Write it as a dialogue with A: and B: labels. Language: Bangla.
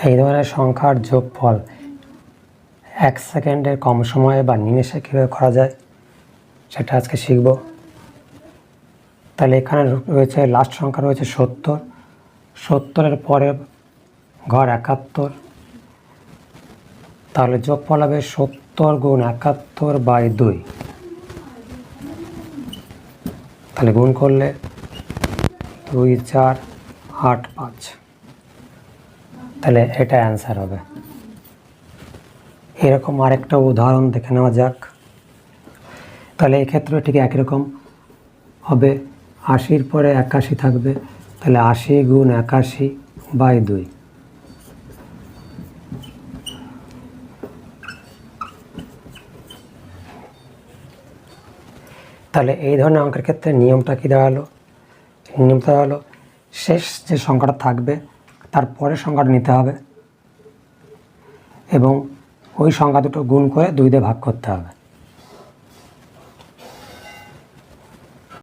A: এই ধরনের সংখ্যার যোগফল 1 সেকেন্ডের কম সময়ে বা নিমেষে কীভাবে করা যায় সেটা আজকে শিখব। তাহলে এখানে রয়েছে লাস্ট সংখ্যা রয়েছে 70, 70-এর পরে ঘর 71, তাহলে যোগফল হবে 70 গুণ 71/2। তাহলে গুণ করলে 2, 4, 8, 5, তাহলে এটা অ্যান্সার হবে। এরকম আরেকটা উদাহরণ দেখে নেওয়া যাক। তাহলে এক্ষেত্রে ঠিক একই রকম হবে, 80-র পরে 81 থাকবে, তাহলে 80 গুণ 81/2। তাহলে এই ধরনের অঙ্কের ক্ষেত্রে নিয়মটা কী দাঁড়ালো? নিয়মটা হলো শেষ যে সংখ্যাটা থাকবে তারপরে সংখ্যাটা নিতে হবে এবং ওই সংখ্যা দুটো গুণ করে 2 দিয়ে ভাগ করতে হবে।